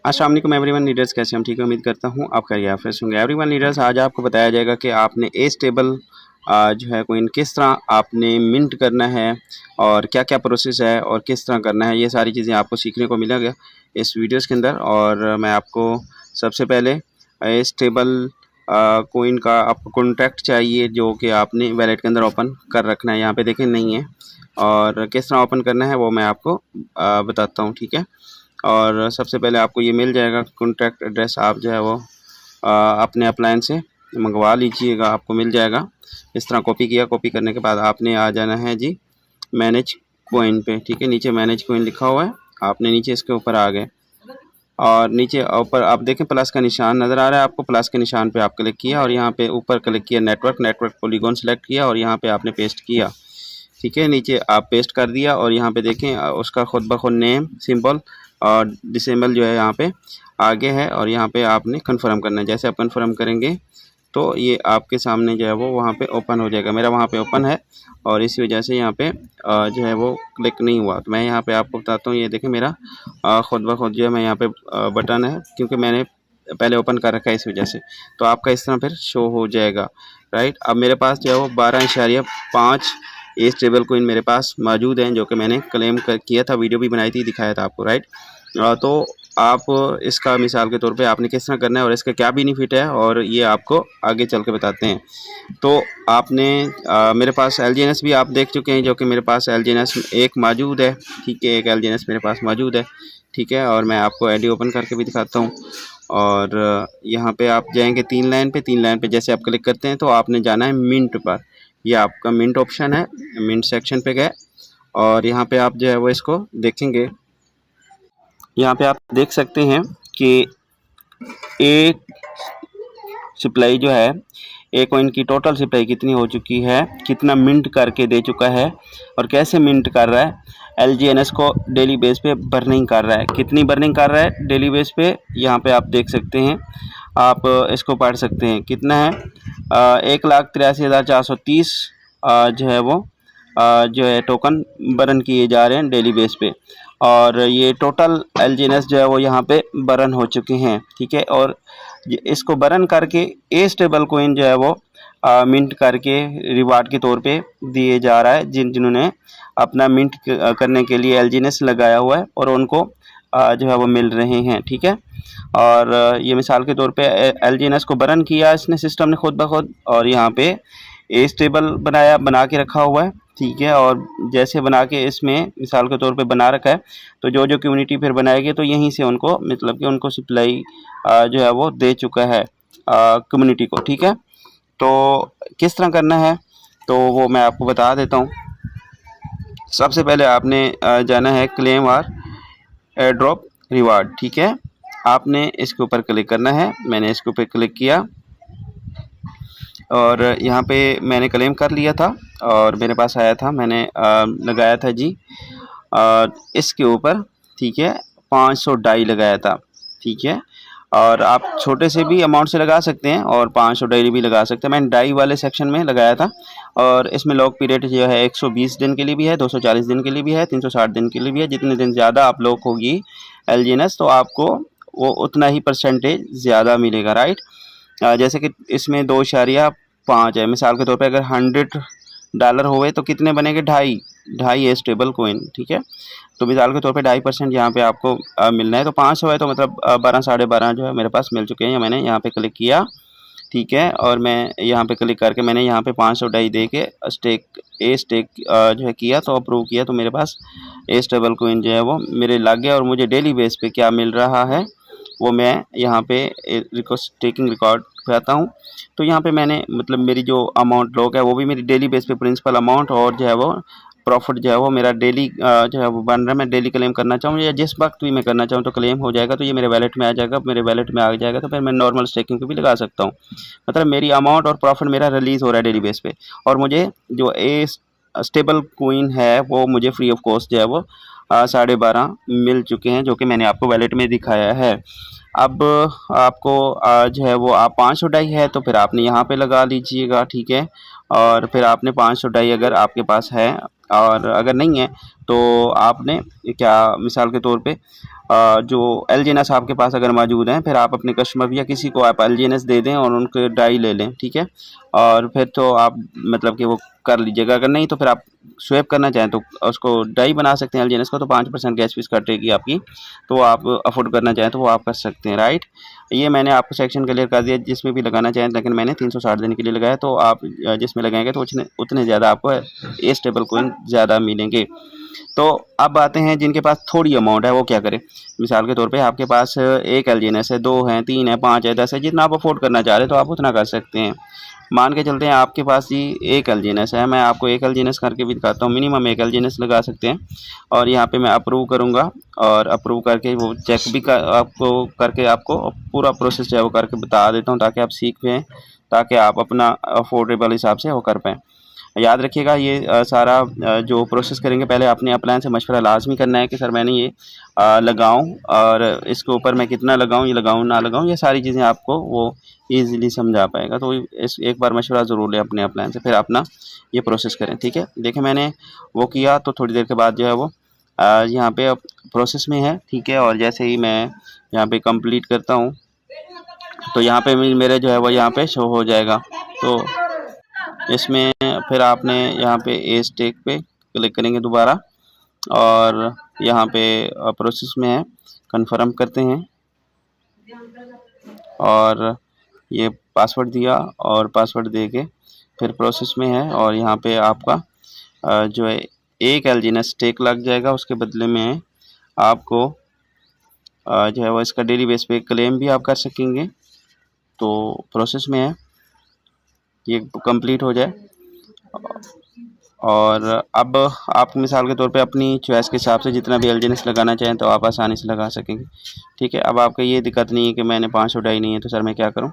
अस्सलाम वालेकुम everyone leaders, कैसे हम ठीक है, उम्मीद करता हूँ आप खैरियत आफियत होंगे। एवरीवन लीडर्स, आज आपको बताया जाएगा कि आपने ए स्टेबल जो है कोइन किस तरह आपने मिंट करना है और क्या क्या प्रोसेस है और किस तरह करना है। ये सारी चीज़ें आपको सीखने को मिलेगा इस वीडियोस के अंदर। और मैं आपको सबसे पहले ए स्टेबल कोइन का आपको कॉन्ट्रैक्ट चाहिए जो कि आपने वैलेट के अंदर ओपन कर रखना है। यहाँ पे देखें नहीं है, और किस तरह ओपन करना है वो मैं आपको बताता हूँ, ठीक है। और सबसे पहले आपको ये मिल जाएगा कॉन्ट्रैक्ट एड्रेस, आप जो है वो अपने अपलाइन से मंगवा लीजिएगा, आपको मिल जाएगा। इस तरह कॉपी किया, कॉपी करने के बाद आपने आ जाना है जी मैनेज कोइन पे, ठीक है। नीचे मैनेज कोइन लिखा हुआ है, आपने नीचे इसके ऊपर आ गए और नीचे ऊपर आप देखें प्लस का निशान नज़र आ रहा है आपको। प्लस के निशान पे आप क्लिक किया और यहाँ पे ऊपर क्लिक किया नेटवर्क पॉलीगॉन सेलेक्ट किया और यहाँ पे आपने पेस्ट किया, ठीक है। नीचे आप पेस्ट कर दिया और यहाँ पे देखें उसका खुद ब खुद नेम सिंबल और डिसेबल जो है यहाँ पे आगे है और यहाँ पे आपने कन्फर्म करना है। जैसे आप कन्फर्म करेंगे तो ये आपके सामने जो है वो वहाँ पे ओपन हो जाएगा। मेरा वहाँ पे ओपन है और इसी वजह से यहाँ पे जो है वो क्लिक नहीं हुआ। तो मैं यहाँ पे आपको बताता हूँ, ये देखें मेरा खुद ब खुद जो है मैं यहाँ पे बटन है क्योंकि मैंने पहले ओपन कर रखा है इस वजह से। तो आपका इस तरह फिर शो हो जाएगा, राइट। अब मेरे पास जो है वो 12.5 ए स्टेबल कोइन मेरे पास मौजूद हैं जो कि मैंने क्लेम किया था, वीडियो भी बनाई थी, दिखाया था आपको, राइट। तो आप इसका मिसाल के तौर पे आपने किस तरह करना है और इसका क्या बेनिफिट है और ये आपको आगे चल के बताते हैं। तो आपने मेरे पास LGNS भी आप देख चुके हैं जो कि मेरे पास LGNS एक मौजूद है, ठीक है। एक LGNS मेरे पास मौजूद है, ठीक है। और मैं आपको ID ओपन करके भी दिखाता हूँ। और यहाँ पे आप जाएंगे 3 लाइन पे जैसे आप क्लिक करते हैं तो आपने जाना है मिंट पर। ये आपका मिंट ऑप्शन है, मिंट सेक्शन पे गए और यहाँ पे आप जो है वो इसको देखेंगे। यहाँ पे आप देख सकते हैं कि एक सप्लाई जो है एक कोइन की टोटल सप्लाई कितनी हो चुकी है, कितना मिंट करके दे चुका है और कैसे मिंट कर रहा है। LGNS को डेली बेस पे बर्निंग कर रहा है, कितनी बर्निंग कर रहा है डेली बेस पे यहाँ पे आप देख सकते हैं। आप इसको पढ़ सकते हैं, कितना है 1,83,430 जो है वो जो है टोकन बर्न किए जा रहे हैं डेली बेस पे। और ये टोटल LGNS जो है वो यहाँ पे बर्न हो चुके हैं, ठीक है। और इसको बर्न करके ए स्टेबल कोइन जो है वो मिंट करके रिवार्ड के तौर पे दिए जा रहा है जिन्होंने अपना मिंट करने के लिए LGNS लगाया हुआ है और उनको जो है वो मिल रहे हैं, ठीक है। और ये मिसाल के तौर पे LGNS को बर्न किया इसने सिस्टम ने खुद ब खुद और यहाँ पे ए स्टेबल बना के रखा हुआ है, ठीक है। और जैसे बना के इसमें मिसाल के तौर पे बना रखा है तो जो जो कम्युनिटी फिर बनाएगी तो यहीं से उनको मतलब कि उनको सप्लाई जो है वो दे चुका है कम्युनिटी को, ठीक है। तो किस तरह करना है तो वो मैं आपको बता देता हूँ। सबसे पहले आपने जाना है क्लेम और एयर ड्रॉप रिवार्ड, ठीक है। आपने इसके ऊपर क्लिक करना है, मैंने इसके ऊपर क्लिक किया और यहाँ पे मैंने क्लेम कर लिया था और मेरे पास आया था, मैंने लगाया था जी इसके ऊपर, ठीक है। 500 डाई लगाया था, ठीक है। और आप छोटे से भी अमाउंट से लगा सकते हैं और 500 डाई भी लगा सकते हैं। मैंने डाई वाले सेक्शन में लगाया था और इसमें लॉक पीरियड जो है 120 दिन के लिए भी है, 240 दिन के लिए भी है, 360 दिन के लिए भी है। जितने दिन ज़्यादा आप लॉक होगी LGNS तो आपको वो उतना ही परसेंटेज ज़्यादा मिलेगा, राइट। जैसे कि इसमें 2.5 है, मिसाल के तौर पे अगर $100 हुए तो कितने बनेंगे, ढाई ए स्टेबल कोइन, ठीक है। तो मिसाल के तौर पे 2.5% यहाँ पे आपको मिलना है। तो 500 है तो मतलब 12 साढ़े 12 जो है मेरे पास मिल चुके हैं। मैंने यहाँ पे क्लिक किया, ठीक है। और मैं यहाँ पे क्लिक करके मैंने यहाँ पे 500 डाई दे के स्टेक जो है किया तो अप्रूव किया तो मेरे पास ए स्टेबल कोइन जो है वो मेरे लग गया। और मुझे डेली बेस पे क्या मिल रहा है वो मैं यहाँ पे स्टेकिंग रिकॉर्ड पे आता हूँ। तो यहाँ पे मैंने मतलब मेरी जो अमाउंट लॉक है वो भी मेरी डेली बेस पे प्रिंसिपल अमाउंट और जो है वो प्रॉफिट जो है वो मेरा डेली जो है वो बन रहा है। मैं डेली क्लेम करना चाहूँ या जिस वक्त भी मैं करना चाहूँ तो क्लेम हो जाएगा, तो ये मेरे वैलेट में आ जाएगा। मेरे वैलेट में आ जाएगा तो फिर मैं नॉर्मल स्टेकिंग पे भी लगा सकता हूँ। मतलब मेरी अमाउंट और प्रॉफिट मेरा रिलीज़ हो रहा है डेली बेस पे और मुझे जो ए स्टेबल कोइन है वो मुझे फ्री ऑफ कॉस्ट जो है वो 12.5 मिल चुके हैं, जो कि मैंने आपको वैलेट में दिखाया है। अब आपको जो है वो आप 500 डाई है तो फिर आपने यहाँ पे लगा लीजिएगा, ठीक है। और फिर आपने 500 डाई अगर आपके पास है, और अगर नहीं है तो आपने क्या, मिसाल के तौर पे जो एलजीएनएस आपके पास अगर मौजूद हैं, फिर आप अपने कस्टमर या किसी को आप एलजीएनएस दे दें और उनके डाई ले लें, ठीक है। और फिर तो आप मतलब कि वो कर लीजिएगा। अगर नहीं तो फिर आप स्वैप करना चाहें तो उसको डाई बना सकते हैं एलजीएनएस को, तो 5% गैस फीस कटेगी आपकी, तो आप अफोर्ड करना चाहें तो वो आप कर सकते हैं, राइट। ये मैंने आपको सेक्शन क्लियर कर दिया जिसमें भी लगाना चाहें, लेकिन मैंने 360 दिन के लिए लगाया, तो आप जिसमें लगाएंगे तो उतने ज़्यादा आपको ए स्टेबल कोइन ज़्यादा मिलेंगे। तो अब आते हैं जिनके पास थोड़ी अमाउंट है वो क्या करें। मिसाल के तौर पे आपके पास एक एलजीएनएस है, 2 हैं, 3 है, 5 है, 10 है, जितना आप अफोर्ड करना चाह रहे हैं तो आप उतना कर सकते हैं। मान के चलते हैं आपके पास जी एक एलजीएनएस है, मैं आपको एक एलजीएनएस करके भी दिखाता हूँ। मिनिमम एक एलजीएनएस लगा सकते हैं, और यहाँ पे मैं अप्रूव करूँगा, और अप्रूव करके वो चेक भी आपको करके आपको पूरा प्रोसेस जो है वो करके बता देता हूँ, ताकि आप सीख पाएँ, ताकि आप अपना अफोर्डेबल हिसाब से वो कर पाएँ। याद रखिएगा ये सारा जो प्रोसेस करेंगे, पहले अपने अपलाइन से मशवरा लाजमी करना है कि सर मैंने ये लगाऊं, और इसके ऊपर मैं कितना लगाऊं, ये लगाऊं ना लगाऊं, ये सारी चीज़ें आपको वो ईज़िली समझा पाएगा। तो इस एक बार मशवरा ज़रूर लें अपने अपलाइन से, फिर अपना ये प्रोसेस करें, ठीक है। देखिए मैंने वो किया, तो थोड़ी देर के बाद जो है वो यहाँ पे अब प्रोसेस में है, ठीक है। और जैसे ही मैं यहाँ पे कंप्लीट करता हूँ तो यहाँ पे मेरे जो है वो यहाँ पे शो हो जाएगा। तो इसमें फिर आपने यहाँ पे ए स्टेक पे क्लिक करेंगे दोबारा, और यहाँ पे प्रोसेस में है, कंफर्म करते हैं, और ये पासवर्ड दिया और पासवर्ड दे के फिर प्रोसेस में है, और यहाँ पे आपका जो है एक एलजीएनएस स्टेक लग जाएगा। उसके बदले में आपको जो है वो इसका डेली बेस पे क्लेम भी आप कर सकेंगे। तो प्रोसेस में है, ये कंप्लीट हो जाए, और अब आप मिसाल के तौर पे अपनी चॉइस के हिसाब से जितना भी एलजीएनएस लगाना चाहें तो आप आसानी से लगा सकेंगे, ठीक है। अब आपको ये दिक्कत नहीं है कि मैंने 500 डाई नहीं है तो सर मैं क्या करूं।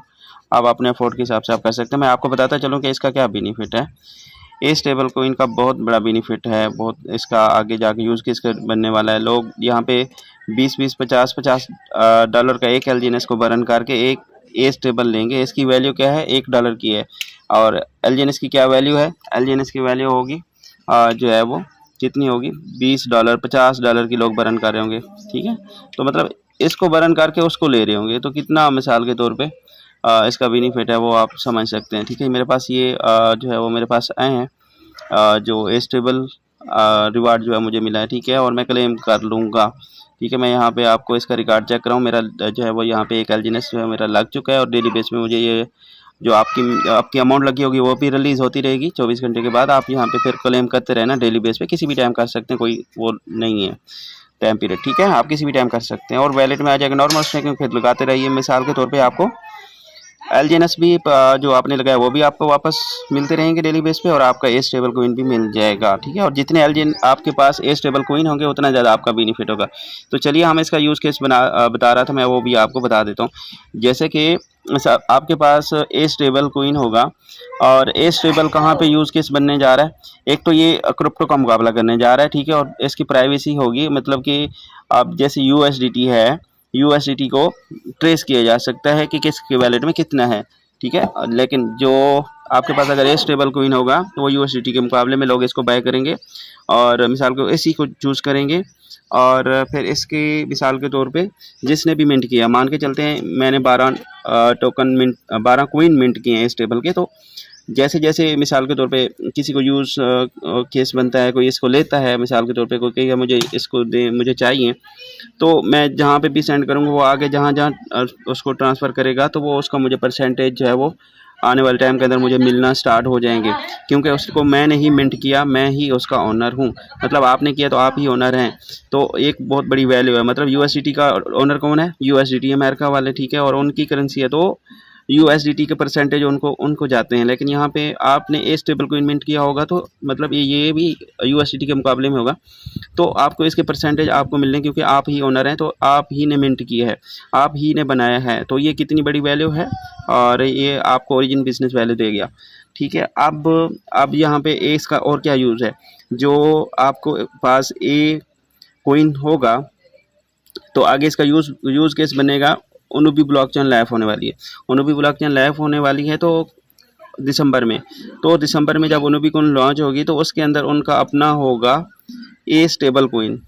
आप अपने अफोर्ड के हिसाब से आप कर सकते हैं। मैं आपको बताता चलूं कि इसका क्या बेनिफिट है। ए स्टेबल कोइन का बहुत बड़ा बेनिफिट है, बहुत इसका आगे जाके यूज़ केस बनने वाला है। लोग यहाँ पे 20-20, 50-50 डॉलर का एक एलजीएनएस को बर्न करके एक ए स्टेबल लेंगे। इसकी वैल्यू क्या है, $1 की है। और एलजीएनएस की क्या वैल्यू है, एलजीएनएस की वैल्यू होगी जो है वो कितनी होगी, $20, $50 की लोग बर्न कर रहे होंगे, ठीक है। तो मतलब इसको बर्न करके उसको ले रहे होंगे, तो कितना मिसाल के तौर पे इसका बेनिफिट है वो आप समझ सकते हैं, ठीक है। मेरे पास ये जो है वो मेरे पास आए हैं जो ए स्टेबल रिवार्ड जो है मुझे मिला है, ठीक है। और मैं क्लेम कर लूँगा, ठीक है। मैं यहाँ पे आपको इसका रिकॉर्ड चेक कराऊँ, मेरा जो है वो यहाँ पे एक एलजीएनएस जो है मेरा लग चुका है, और डेली बेस में मुझे ये जो आपकी अमाउंट लगी होगी वो भी रिलीज़ होती रहेगी 24 घंटे के बाद। आप यहाँ पे फिर क्लेम करते रहना डेली बेस पे, किसी भी टाइम कर सकते हैं, कोई वो नहीं है टाइम पीरियड, ठीक है। आप किसी भी टाइम कर सकते हैं, और वैलेट में आ जाएगा नॉर्मल स्टेकिंग, फिर लगाते रहिए। मिसाल के तौर पे आपको एलजीएनएस भी जो आपने लगाया वो भी आपको वापस मिलते रहेंगे डेली बेस पे, और आपका ए स्टेबल कोइन भी मिल जाएगा, ठीक है। और जितने एलजीएन आपके पास ए स्टेबल कोइन होंगे उतना ज़्यादा आपका बेनिफिट होगा। तो चलिए हम इसका यूज़ केस बता रहा था मैं, वो भी आपको बता देता हूँ। जैसे कि आपके पास ए स्टेबल कोइन होगा, और ए स्टेबल कहाँ पे यूज़ केस बनने जा रहा है, एक तो ये क्रिप्टो का मुकाबला करने जा रहा है, ठीक है। और इसकी प्राइवेसी होगी, मतलब कि अब जैसे यूएसडीटी है, यूएसडीटी को ट्रेस किया जा सकता है कि किसके वैलेट में कितना है, ठीक है। लेकिन जो आपके पास अगर ए स्टेबल कोइन होगा तो वो यूएसडीटी के मुकाबले में लोग इसको बाय करेंगे, और मिसाल को इसी को चूज़ करेंगे, और फिर इसकी मिसाल के तौर पे जिसने भी मिंट किया, मान के चलते हैं मैंने 12 कोइन मिंट किए हैं स्टेबल के, तो जैसे जैसे मिसाल के तौर पे किसी को यूज़ केस बनता है, कोई इसको लेता है, मिसाल के तौर पे कोई कहेगा मुझे इसको दे, मुझे चाहिए, तो मैं जहाँ पे भी सेंड करूँगा वो आगे जहाँ जहाँ उसको ट्रांसफ़र करेगा तो वो उसका मुझे परसेंटेज जो है वो आने वाले टाइम के अंदर मुझे मिलना स्टार्ट हो जाएंगे, क्योंकि उसको मैंने ही मिंट किया, मैं ही उसका ओनर हूँ। मतलब आपने किया तो आप ही ओनर हैं, तो एक बहुत बड़ी वैल्यू है। मतलब यूएसडीटी का ओनर कौन है, यूएसडीटी अमेरिका वाले, ठीक है, और उनकी करेंसी है, तो यूएसडीटी के परसेंटेज उनको जाते हैं। लेकिन यहाँ पे आपने ए स्टेबल कोइन मिंट किया होगा तो मतलब ये भी यूएसडीटी के मुकाबले में होगा, तो आपको इसके परसेंटेज आपको मिलने, क्योंकि आप ही ओनर हैं, तो आप ही ने मिंट किया है, आप ही ने बनाया है, तो ये कितनी बड़ी वैल्यू है, और ये आपको ओरिजिन बिजनेस वैल्यू दे गया, ठीक है। अब यहाँ पे ए इसका और क्या यूज़ है, जो आपको पास ए कोइन होगा तो आगे इसका यूज़ केस बनेगा, ओनुबी ब्लॉकचेन लाइव होने वाली है। ओनुबी ब्लॉकचेन लाइव होने वाली है तो दिसंबर में, तो दिसंबर में जब ओनुबी कोइन लॉन्च होगी तो उसके अंदर उनका अपना होगा ए स्टेबल कोइन,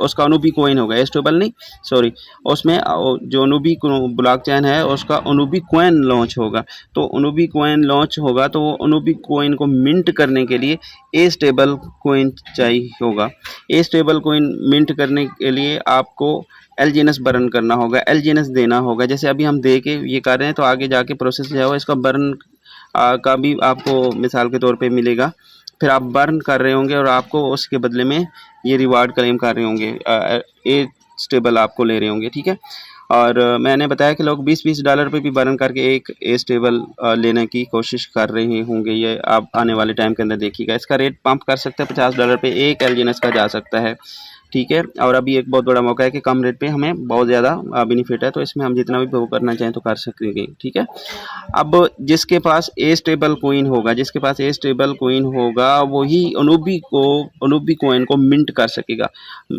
उसका ओनुबी कोइन होगा, स्टेबल नहीं सॉरी, उसमें जो ओनुबी ब्लॉकचेन है उसका ओनुबी कोइन लॉन्च होगा। तो ओनुबी कोइन लॉन्च होगा तो ओनुबी कोइन को मिंट करने के लिए ए स्टेबल कोइन चाहिए होगा। ए स्टेबल कोइन मिंट करने के लिए आपको LGNS बर्न करना होगा, LGNS देना होगा। जैसे अभी हम दे के ये कर रहे हैं तो आगे जाके प्रोसेस जो है वो इसका बर्न का भी आपको मिसाल के तौर पे मिलेगा। फिर आप बर्न कर रहे होंगे और आपको उसके बदले में ये रिवार्ड क्लेम कर रहे होंगे, ए स्टेबल आपको ले रहे होंगे, ठीक है। और मैंने बताया कि लोग $20 पे भी बर्न करके एक ए स्टेबल लेने की कोशिश कर रहे होंगे, ये आप आने वाले टाइम के अंदर देखिएगा। इसका रेट पंप कर सकते हैं, $50 पे एक LGNS का जा सकता है, ठीक है। और अभी एक बहुत बड़ा मौका है कि कम रेट पे हमें बहुत ज़्यादा बेनिफिट है, तो इसमें हम जितना भी वो करना चाहें तो कर सकेंगे, ठीक है। अब जिसके पास ए स्टेबल कोइन होगा, जिसके पास ए स्टेबल कोइन होगा वही ओनुबी कोइन को मिंट कर सकेगा।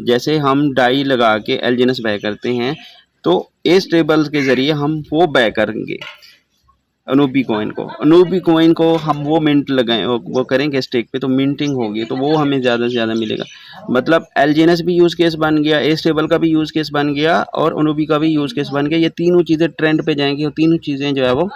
जैसे हम डाई लगा के LGNS बाय करते हैं तो ए स्टेबल के ज़रिए हम वो बाय करेंगे ओनुबी कोइन को हम वो मिंट लगाएं, वो करेंगे स्टेक पे तो मिंटिंग होगी तो वो हमें ज़्यादा से ज़्यादा मिलेगा। मतलब LGNS भी यूज़ केस बन गया, ए स्टेबल का भी यूज़ केस बन गया और ओनुबी का भी यूज़ केस बन गया। ये तीनों चीज़ें ट्रेंड पे जाएंगी और तीनों चीज़ें जो है वो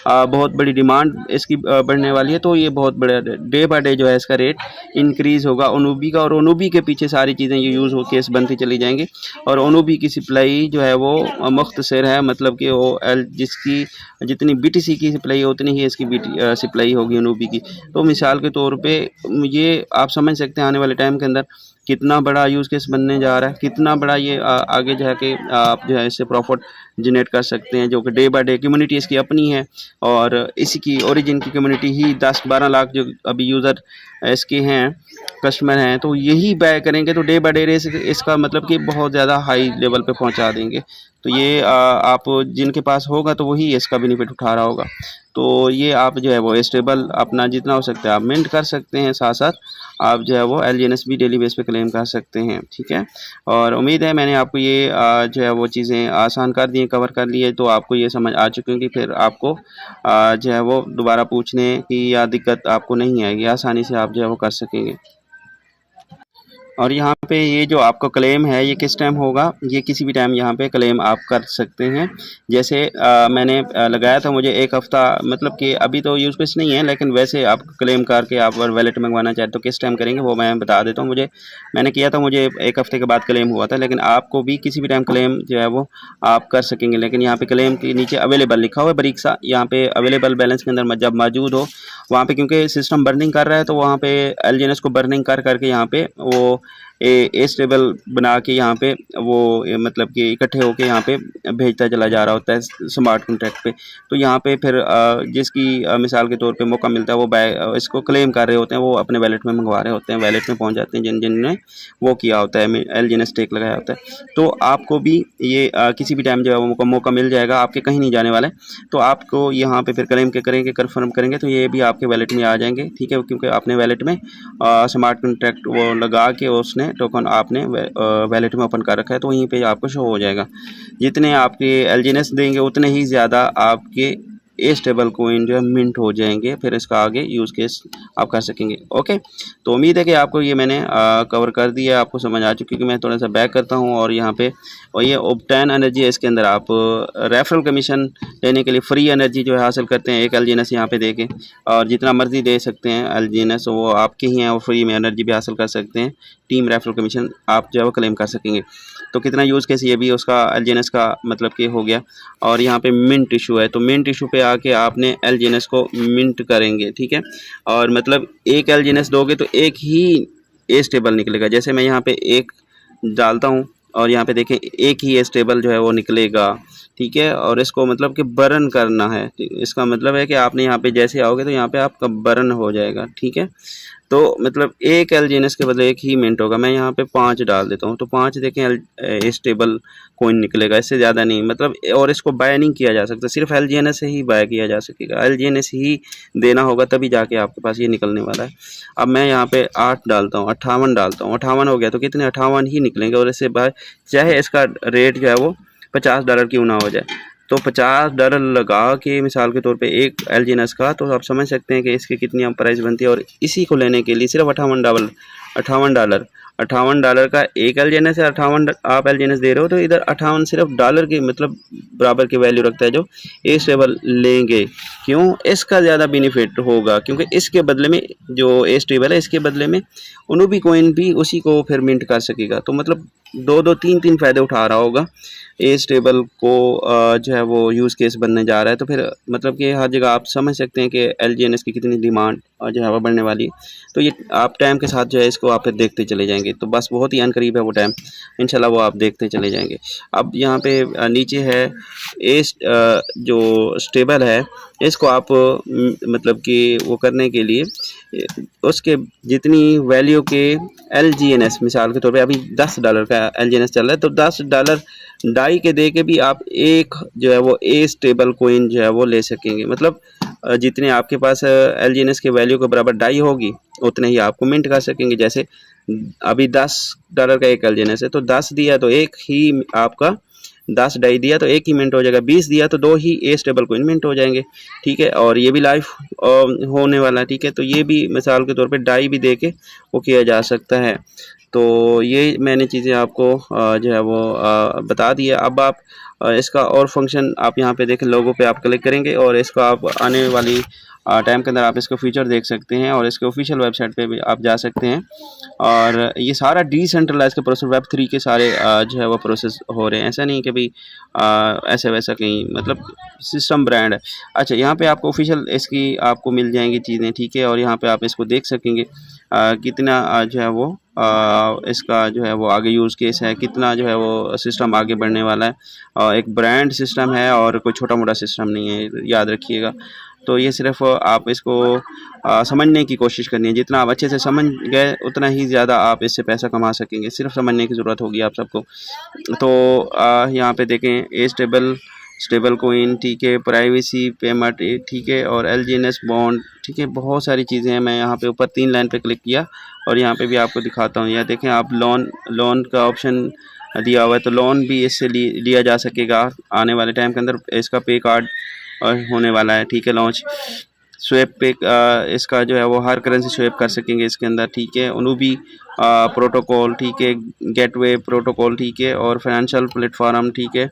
बहुत बड़ी डिमांड इसकी बढ़ने वाली है। तो ये बहुत बड़ा डे बाय डे जो है इसका रेट इंक्रीज़ होगा ओनुबी का, और ओनुबी के पीछे सारी चीज़ें ये यूज़ हो केस बनती चली जाएंगी। और ओनुबी की सप्लाई जो है वो मुख्तसर है, मतलब कि वो जिसकी जितनी BTC की सप्लाई है उतनी ही इसकी सप्लाई होगी ओनुबी की। तो मिसाल के तौर पे ये आप समझ सकते हैं आने वाले टाइम के अंदर कितना बड़ा यूज़ केस बनने जा रहा है, कितना बड़ा ये आगे जाके आप जो है इससे प्रॉफिट जनरेट कर सकते हैं, जो कि डे बाय डे कम्युनिटी इसकी अपनी है। और इसी की ओरिजिन की कम्युनिटी ही 10-12 लाख जो अभी यूज़र इसके हैं, कस्टमर हैं, तो यही बाय करेंगे तो डे बाय डे इसका मतलब कि बहुत ज़्यादा हाई लेवल पे पहुंचा देंगे। तो ये आप जिनके पास होगा तो वही इसका बेनिफिट उठा रहा होगा। तो ये आप जो है वो स्टेबल अपना जितना हो सकता है आप मिंट कर सकते हैं, साथ साथ आप जो है वो LGNS भी डेली बेस पे क्लेम कर सकते हैं, ठीक है। और उम्मीद है मैंने आपको ये जो है वो चीज़ें आसान कर दी, कवर कर ली है, तो आपको ये समझ आ चुकी होंगी। फिर आपको जो है वो दोबारा पूछने की या दिक्कत आपको नहीं आएगी, आसानी से आप जो है वो कर सकेंगे। और यहाँ पे ये जो आपका क्लेम है ये किस टाइम होगा, ये किसी भी टाइम यहाँ पे क्लेम आप कर सकते हैं। जैसे मैंने लगाया था, मुझे एक हफ़्ता मतलब कि अभी तो यूज़ केस नहीं है, लेकिन वैसे आप क्लेम करके आप अगर वैलेट मंगवाना चाहते तो किस टाइम करेंगे वो मैं बता देता हूँ। मैंने किया था, मुझे एक हफ़्ते के बाद क्लेम हुआ था, लेकिन आपको भी किसी भी टाइम क्लेम जो है वो आप कर सकेंगे। लेकिन यहाँ पे क्लेम के नीचे अवेलेबल लिखा हुआ है बारीक सा, यहाँ पे अवेलेबल बैलेंस के अंदर जब मौजूद हो वहाँ पे, क्योंकि सिस्टम बर्निंग कर रहा है तो वहाँ पे LGNS को बर्निंग कर करके यहाँ पे वो ए स्टेबल बना के यहाँ पे वो मतलब कि इकट्ठे होके यहाँ पे भेजता चला जा रहा होता है स्मार्ट कॉन्ट्रैक्ट पे। तो यहाँ पे फिर जिसकी मिसाल के तौर पे मौका मिलता है वो इसको क्लेम कर रहे होते हैं, वो अपने वैलेट में मंगवा रहे होते हैं, वैलेट में पहुँच जाते हैं जिनने वो किया होता है, LGNS स्टेक लगाया होता है। तो आपको भी ये किसी भी टाइम जो है वो मौका मिल जाएगा, आपके कहीं नहीं जाने वाला है। तो आपको यहाँ पे फिर क्लेम के करेंगे, कन्फर्म करेंगे तो ये भी आपके वैलेट में आ जाएंगे, ठीक है। क्योंकि आपने वैलेट में स्मार्ट कॉन्ट्रैक्ट वो लगा के उसने टोकन आपने वैलेट में ओपन कर रखा है, तो वहीं पे आपको शो हो जाएगा। जितने आपके LGNS देंगे उतने ही ज़्यादा आपके ए स्टेबल कोइन जो है मिंट हो जाएंगे, फिर इसका आगे यूज़ केस आप कर सकेंगे। ओके, तो उम्मीद है कि आपको ये मैंने कवर कर दिया, आपको समझ आ चुकी है। कि मैं थोड़ा सा बैक करता हूँ और यहाँ पे और ये ऑब्टेन एनर्जी है, इसके अंदर आप रेफरल कमीशन लेने के लिए फ्री एनर्जी जो है हासिल करते हैं, एक LGNS यहाँ पे दे के, और जितना मर्जी दे सकते हैं LGNS, वो आपके ही हैं, और फ्री में एनर्जी भी हासिल कर सकते हैं। टीम रेफरल कमीशन आप जो है वो क्लेम कर सकेंगे। तो कितना यूज़ केस ये भी उसका LGNS का मतलब कि हो गया। और यहाँ पे मिंट इशू है, तो मिंट इशू पे आके आपने LGNS को मिंट करेंगे, ठीक है। और मतलब एक LGNS दोगे तो एक ही ए स्टेबल निकलेगा। जैसे मैं यहाँ पे एक डालता हूँ और यहाँ पे देखें एक ही ए स्टेबल जो है वो निकलेगा, ठीक है। और इसको मतलब कि बर्न करना है, इसका मतलब है कि आपने यहाँ पे जैसे आओगे तो यहाँ पे आपका बर्न हो जाएगा, ठीक है। तो मतलब एक LGNS के बदले एक ही मिंट होगा। मैं यहाँ पे 5 डाल देता हूँ, तो 5 देखें स्टेबल कॉइन निकलेगा, इससे ज़्यादा नहीं। मतलब और इसको बाय नहीं किया जा सकता, सिर्फ LGNS से ही बाय किया जा सकेगा, LGNS ही देना होगा तभी जाके आपके पास ये निकलने वाला है। अब मैं यहाँ पे 8 डालता हूँ, 58 डालता हूँ, 58 हो गया तो कितने 58 ही निकलेंगे। और इससे बाय चाहे इसका रेट जो है वो $50 क्यों ना हो जाए, तो $50 लगा के मिसाल के तौर पे एक LGNS का, तो आप समझ सकते हैं कि इसकी कितनी प्राइस बनती है। और इसी को लेने के लिए सिर्फ $58 का एक LGNS है, 58 आप LGNS दे रहे हो, तो इधर 58 सिर्फ डॉलर के मतलब बराबर की वैल्यू रखता है जो ए स्टेबल लेंगे। क्यों? इसका ज़्यादा बेनिफिट होगा, क्योंकि इसके बदले में जो ए स्टेबल है इसके बदले में उनुबी कोइन भी उसी को फिर मिंट कर सकेगा। तो मतलब 2-2 3-3 फ़ायदे उठा रहा होगा। ए स्टेबल को जो है वो यूज़ केस बनने जा रहा है, तो फिर मतलब कि हर जगह आप समझ सकते हैं कि LGNS की कितनी डिमांड जो है वो बढ़ने वाली है। तो ये आप टाइम के साथ जो है इसको आप फिर देखते चले जाएंगे, तो बस बहुत ही अनकरीब है वो टाइम, इंशाल्लाह वो आप देखते चले जाएंगे। अब यहाँ पे नीचे है जो स्टेबल है, इसको आप मतलब कि वो करने के लिए उसके जितनी वैल्यू के LGNS मिसाल के तौर पे अभी $10 का LGNS चल रहा है, तो $10 डाई के दे के भी आप एक जो है वो ए स्टेबल कोइन जो है वो ले सकेंगे। मतलब जितने आपके पास LGNS के वैल्यू के बराबर डाई होगी उतने ही आपको मिंट कर सकेंगे। जैसे अभी $10 का एक LGNS है, तो 10 दिया तो एक ही आपका 10 डाई दिया तो एक ही मिनट हो जाएगा, 20 दिया तो 2 ही ए स्टेबल कोइन मिनट हो जाएंगे। ठीक है, और ये भी लाइव होने वाला है। ठीक है, तो ये भी मिसाल के तौर पे डाई भी दे के वो किया जा सकता है। तो ये मैंने चीज़ें आपको जो है वो बता दिया। अब आप इसका और फंक्शन आप यहाँ पे देखें, लोगों पे आप क्लिक करेंगे और इसको आप आने वाली टाइम के अंदर आप इसको फीचर देख सकते हैं और इसके ऑफिशियल वेबसाइट पे भी आप जा सकते हैं। और ये सारा डिसेंट्रलाइज के प्रोसेस Web3 के सारे जो है वो प्रोसेस हो रहे हैं, ऐसा नहीं कि भाई ऐसा वैसा कहीं मतलब सिस्टम ब्रांड है। अच्छा, यहाँ पे आपको ऑफिशियल इसकी आपको मिल जाएंगी चीज़ें। ठीक है, और यहाँ पे आप इसको देख सकेंगे कितना जो है वो इसका जो है वो आगे यूज़ केस है, कितना जो है वो सिस्टम आगे बढ़ने वाला है। एक ब्रांड सिस्टम है और कोई छोटा मोटा सिस्टम नहीं है, याद रखिएगा। तो ये सिर्फ आप इसको समझने की कोशिश करनी है। जितना आप अच्छे से समझ गए उतना ही ज़्यादा आप इससे पैसा कमा सकेंगे, सिर्फ समझने की ज़रूरत होगी आप सबको। तो यहाँ पे देखें ए स्टेबल कोइन, ठीक है, प्राइवेसी पेमेंट, ठीक है, और LGNS बॉन्ड, ठीक है, बहुत सारी चीज़ें हैं। मैं यहाँ पे ऊपर 3 लाइन पे क्लिक किया और यहाँ पे भी आपको दिखाता हूँ। यहाँ देखें आप लोन का ऑप्शन दिया हुआ है, तो लोन भी इससे लिया जा सकेगा आने वाले टाइम के अंदर। इसका पे कार्ड होने वाला है, ठीक है, लॉन्च स्वेप पे इसका जो है वो हर करेंसी स्वेप कर सकेंगे इसके अंदर। ठीक है, उनुबी प्रोटोकॉल, ठीक है, गेटवे प्रोटोकॉल, ठीक है, और फाइनेंशियल प्लेटफॉर्म, ठीक है।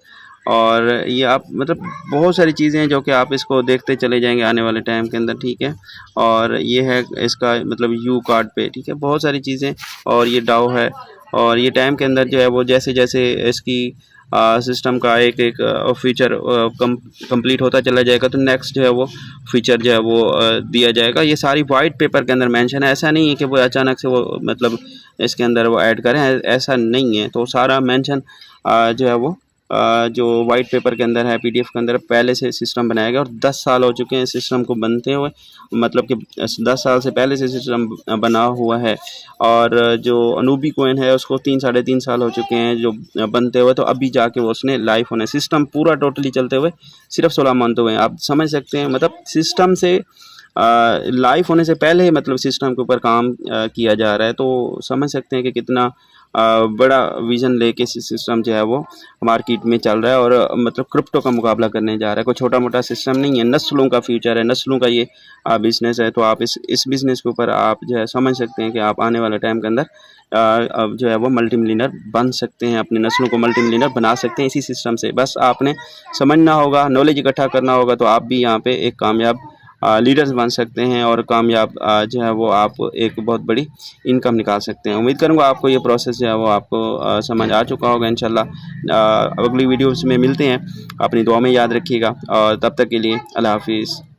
और ये आप मतलब बहुत सारी चीज़ें हैं जो कि आप इसको देखते चले जाएंगे आने वाले टाइम के अंदर। ठीक है, और ये है इसका मतलब यू कार्ड पे, ठीक है, बहुत सारी चीज़ें। और ये डाउ है, और ये टाइम के अंदर जो है वो जैसे जैसे इसकी सिस्टम का एक एक फीचर कंप्लीट होता चला जाएगा, तो नेक्स्ट जो है वो फीचर जो है वो दिया जाएगा। ये सारी वाइट पेपर के अंदर मेंशन है, ऐसा नहीं है कि वो अचानक से वो मतलब इसके अंदर वो ऐड करें, ऐसा नहीं है। तो सारा मेंशन जो है वो जो वाइट पेपर के अंदर है, PDF के अंदर पहले से सिस्टम बनाया गया। और 10 साल हो चुके हैं सिस्टम को बनते हुए, मतलब कि 10 साल से पहले से सिस्टम बना हुआ है। और जो अनूबी कोइन है उसको 3-3.5 साल हो चुके हैं जो बनते हुए, तो अभी जाके वो उसने लाइव होना है। सिस्टम पूरा टोटली चलते हुए सिर्फ 16 मंथ हुए हैं। आप समझ सकते हैं, मतलब सिस्टम से लाइव होने से पहले मतलब सिस्टम के ऊपर काम किया जा रहा है। तो समझ सकते हैं कि कितना बड़ा विज़न लेके सिस्टम जो है वो मार्केट में चल रहा है और मतलब क्रिप्टो का मुकाबला करने जा रहा है। कोई छोटा मोटा सिस्टम नहीं है, नस्लों का फ्यूचर है, नस्लों का ये बिज़नेस है। तो आप इस बिज़नेस के ऊपर आप जो है समझ सकते हैं कि आप आने वाले टाइम के अंदर अब जो है वो मल्टी मिलियनर बन सकते हैं, अपनी नस्लों को मल्टी मिलियनर बना सकते हैं इसी सिस्टम से। बस आपने समझना होगा, नॉलेज इकट्ठा करना होगा, तो आप भी यहाँ पे एक कामयाब लीडर्स बन सकते हैं और कामयाब जो है वो आप एक बहुत बड़ी इनकम निकाल सकते हैं। उम्मीद करूँगा आपको ये प्रोसेस जो है वो आपको समझ आ चुका होगा इंशाल्लाह। अगली वीडियोस में मिलते हैं, अपनी दुआ में याद रखिएगा और तब तक के लिए अल्लाह हाफिज़।